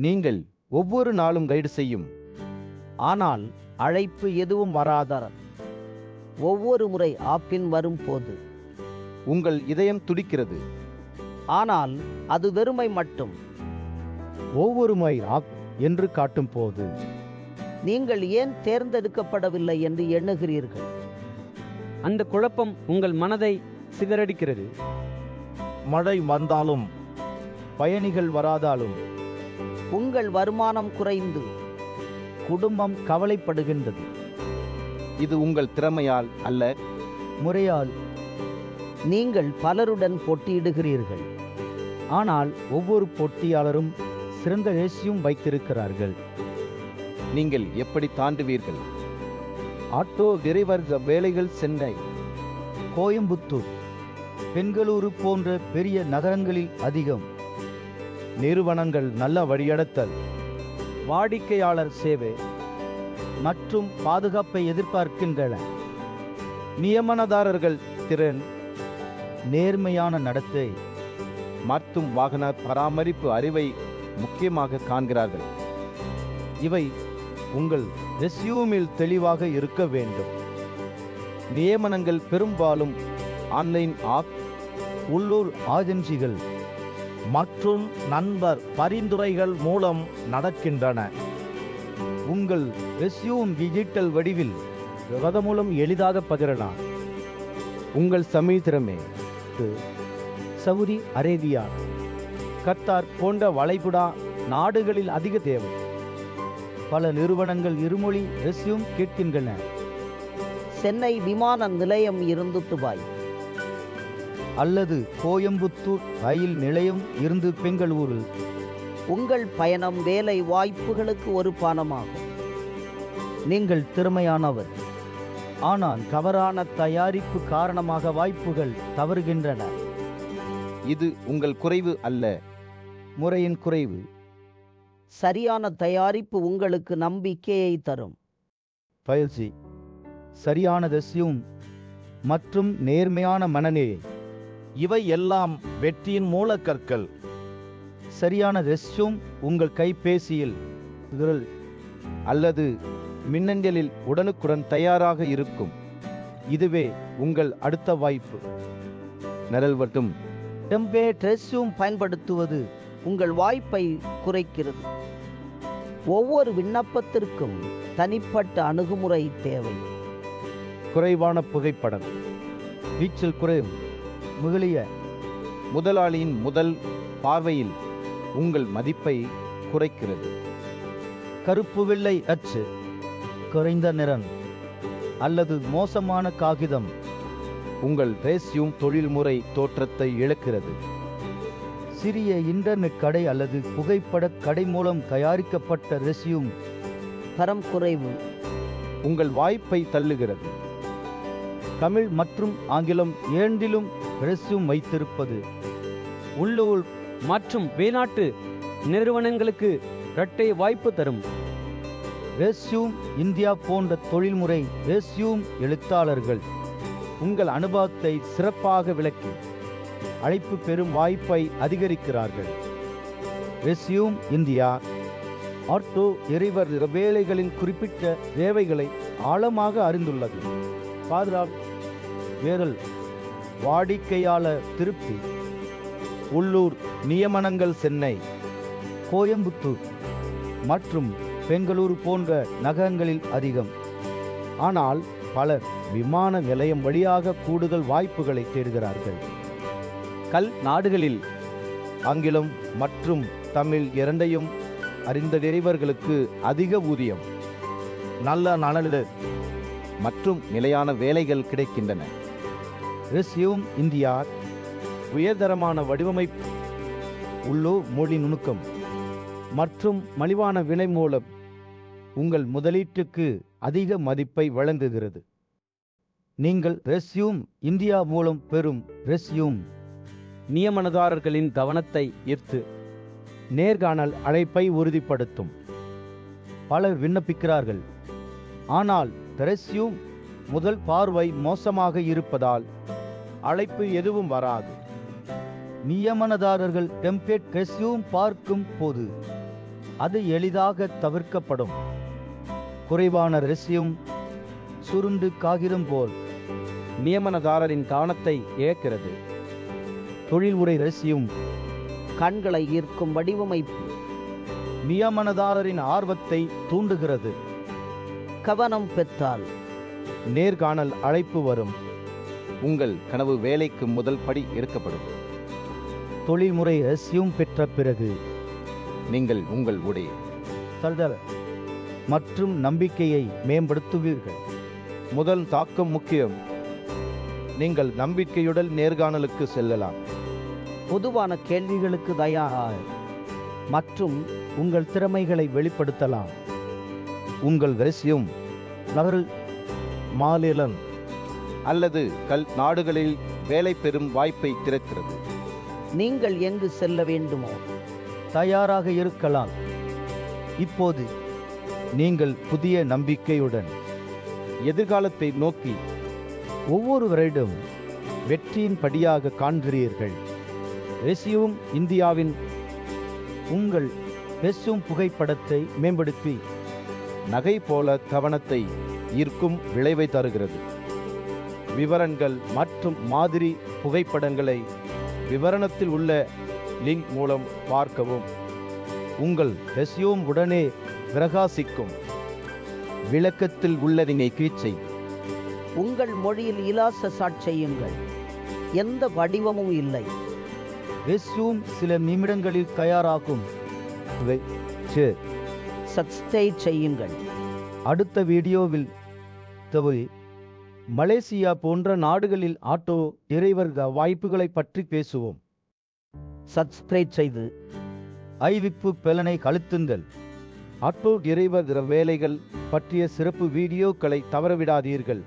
நீங்கள் ஒவ்வொரு நாளும் கைடு செய்யும், ஆனால் அழைப்பு எதுவும் வராதார். ஒவ்வொரு முறை ஆப்பின் வரும்போது உங்கள் இதயம் துடிக்கிறது. ஆனால் அது வெறுமை மட்டும். ஒவ்வொரு முறை ஆப் என்று காட்டும் போது நீங்கள் ஏன் தேர்ந்தெடுக்கப்படவில்லை என்று எண்ணுகிறீர்கள். அந்த குழப்பம் உங்கள் மனதை சிதறடிக்கிறது. மழை வந்தாலும் பயணிகள் வராதாலும் உங்கள் வருமானம் குறைந்து குடும்பம் கவலைப்படுகின்றது. இது உங்கள் திறமையால் அல்ல, முறையால். நீங்கள் பலருடன் போட்டியிடுகிறீர்கள். ஆனால் ஒவ்வொரு போட்டியாளரும் சிறந்த ரேசியும் வைத்திருக்கிறார்கள். நீங்கள் எப்படி தாண்டுவீர்கள்? ஆட்டோ டிரைவர் வேலைகள் சென்னை, கோயம்புத்தூர், பெங்களூரு போன்ற பெரிய நகரங்களில் அதிகம். நிறுவனங்கள் நல்ல வழிநடத்தல், வாடிக்கையாளர் சேவை மற்றும் பாதுகாப்பை எதிர்பார்க்கின்றன. நியமனதாரர்கள் திறன் நேர்மையான நடத்தை மற்றும் வாகன பராமரிப்பு அறிவை முக்கியமாக காண்கிறார்கள். இவை உங்கள் ரெஸ்யூமில் தெளிவாக இருக்க வேண்டும். நியமனங்கள் பெரும்பாலும் ஆன்லைன் ஆப், உள்ளூர் ஏஜென்சிகள் மற்றும் நண்பர் பரிந்துரைகள் மூலம் நடக்கின்றன. உங்கள் ரெஸ்யூம் டிஜிட்டல் வடிவில் விவாதம் மூலம் எளிதாக பகிரலாம். உங்கள் சமீத்திரமே சவுதி அரேபியா, கத்தார் போன்ற வளைகுடா நாடுகளில் அதிக தேவை. பல நிறுவனங்கள் இருமொழி ரெஸ்யூம் கேட்கின்றன. சென்னை விமான நிலையம் இருந்து துபாய் அல்லது கோயம்புத்தூர் ரயில் நிலையம் இருந்து பெங்களூரு. உங்கள் பயணம் வேலை வாய்ப்புகளுக்கு ஒரு பானமாகும். நீங்கள் திறமையானவர், ஆனால் தவறான தயாரிப்பு காரணமாக வாய்ப்புகள் தவறுகின்றன. இது உங்கள் குறைவு அல்ல, முறையின் குறைவு. சரியான தயாரிப்பு உங்களுக்கு நம்பிக்கையை தரும். பயிற்சி, சரியான ரெஸ்யூம் மற்றும் நேர்மையான மனநிலை இவை எல்லாம் வெற்றியின் மூலக்கற்கள். சரியான ரெஸ்யூம் உங்கள் கைபேசியில் விரல் அல்லது மின்னஞ்சலில் உடனுக்குடன் தயாராக இருக்கும். இதுவே உங்கள் அடுத்த வாய்ப்பு. நிரல்வட்டும் டெம்ப்ளேட் ரெஸ்யூம் பயன்படுத்துவது உங்கள் வாய்ப்பை குறைக்கிறது. ஒவ்வொரு விண்ணப்பத்திற்கும் தனிப்பட்ட அணுகுமுறை தேவை. குறைவான புகைப்படம், வீச்சல் குறையும் முதலிய முதலாளியின் முதல் பார்வையில் உங்கள் மதிப்பை குறைக்கிறது. கருப்பு வெள்ளை அச்சு, குறைந்த நிறம் அல்லது மோசமான காகிதம் உங்கள் ரெஸ்யூம் தொழில்முறை தோற்றத்தை இழக்கிறது. சிறிய இன்டர்நெட் கடை அல்லது புகைப்பட கடை மூலம் தயாரிக்கப்பட்ட ரெஸ்யூம் தரம் குறைவு உங்கள் வாய்ப்பை தள்ளுகிறது. தமிழ் மற்றும் ஆங்கிலம் இரண்டிலும் ரெஸ்யூம் வைத்திருப்பது உள்ளூர் மற்றும் வெளிநாட்டு நிறுவனங்களுக்கு இரட்டை வாய்ப்பு தரும். ரெஸ்யூம் இந்தியா போன்ற தொழில்முறை ரெஸ்யூம் எழுத்தாளர்கள் உங்கள் அனுபவத்தை சிறப்பாக விளக்கி அழைப்பு பெறும் வாய்ப்பை அதிகரிக்கிறார்கள். ரெஸ்யூம் இந்தியா ஆட்டோ எரிவர் வேலைகளின் குறிப்பிட்ட தேவைகளை ஆழமாக அறிந்துள்ளது. பாதுகாப்பு வேரல், வாடிக்கையாளர் திருப்தி, உள்ளூர் நியமனங்கள் சென்னை, கோயம்புத்தூர் மற்றும் பெங்களூரு போன்ற நகரங்களில் அதிகம். ஆனால் பலர் விமான நிலையம் வழியாக கூடுதல் வாய்ப்புகளை தேடுகிறார்கள். கல் நாடுகளில் ஆங்கிலம் மற்றும் தமிழ் இரண்டையும் அறிந்த டிரைவர்களுக்கு அதிக ஊதியம், நல்ல நலனிட மற்றும் நிலையான வேலைகள் கிடைக்கின்றன. ரெஸ்யூம் இந்தியா உயர்தரமான வடிவமைப்பு, உள்ளூர் மொழி நுணுக்கம் மற்றும் மலிவான விலை மூலம் உங்கள் முதலீட்டுக்கு அதிக மதிப்பை வழங்குகிறது. நீங்கள் ரெஸ்யூம் இந்தியா மூலம் பெறும் ரெஸ்யூம் நியமனதாரர்களின் கவனத்தை ஈர்த்து நேர்காணல் அழைப்பை உறுதிப்படுத்தும். பலர் விண்ணப்பிக்கிறார்கள், ஆனால் ரெஸ்யூம் முதல் பார்வை மோசமாக இருப்பதால் அழைப்பு எதுவும் வராது. நியமனதாரர்கள் டெம்ப்ளேட் ரெஸ்யூம் பார்க்கும் போது அது எளிதாக தவிர்க்கப்படும். குறைவான ரெசியும் சுருண்டு காகிதம் போல் நியமனதாரரின் கவனத்தை இழக்கிறது. தொழில்முறை ரெசியும் கண்களை ஈர்க்கும் வடிவமைப்பு நியமனதாரரின் ஆர்வத்தை தூண்டுகிறது. கவனம் பெற்றால் நேர்காணல் அழைப்பு வரும். உங்கள் கனவு வேலைக்கு முதல் படி எடுக்கப்படும். தொழில்முறை ரெசியும் பெற்ற பிறகு நீங்கள் உங்கள் உடைய தழுதல் மற்றும் நம்பிக்கையை மேம்படுத்துவீர்கள். முதல் தாக்கம் முக்கியம். நீங்கள் நம்பிக்கையுடன் நேர்காணலுக்கு செல்லலாம். பொதுவான கேள்விகளுக்கு தயார் மற்றும் உங்கள் திறமைகளை வெளிப்படுத்தலாம். உங்கள் ரெசியும் நகரு மாநிலம் அல்லது நாடுகளில் வேலை பெறும் வாய்ப்பை திறக்கிறது. நீங்கள் எங்கு செல்ல வேண்டுமோ தயாராக இருக்கலாம். இப்போது நீங்கள் புதிய நம்பிக்கையுடன் எதிர்காலத்தை நோக்கி ஒவ்வொரு வருடம் வெற்றியின் படியாக காண்கிறீர்கள். ரெசியும் இந்தியாவின் உங்கள் ரெசியும் புகைப்படத்தை மேம்படுத்தி நகை போல கவனத்தை ஈர்க்கும் விளைவை தருகிறது. விவரங்கள் மற்றும் மாதிரி புகைப்படங்களை விவரணத்தில் உள்ள லிங்க் மூலம் பார்க்கவும். உங்கள் ரெசியும் உடனே பிரகாசிக்கும். விளக்கத்தில் உள்ளதினை கீச்சை உங்கள் மொழியில் இலாச செய்யுங்கள். எந்த வடிவமும் இல்லை. ரெசியும் சில நிமிடங்களில் தயாராகும். சப்ஸ்கிரைப் செய்யுங்கள். அடுத்த வீடியோவில் மலேசியா போன்ற நாடுகளில் ஆட்டோ டிரைவர் வாய்ப்புகளை பற்றி பேசுவோம். சப்ஸ்கிரைப் செய்து ஐவிப்பு பலனை அழுத்துங்கள். ஆட்டோ டிரைவர் வேலைகள் பற்றிய சிறப்பு வீடியோக்களை தவறவிடாதீர்கள்.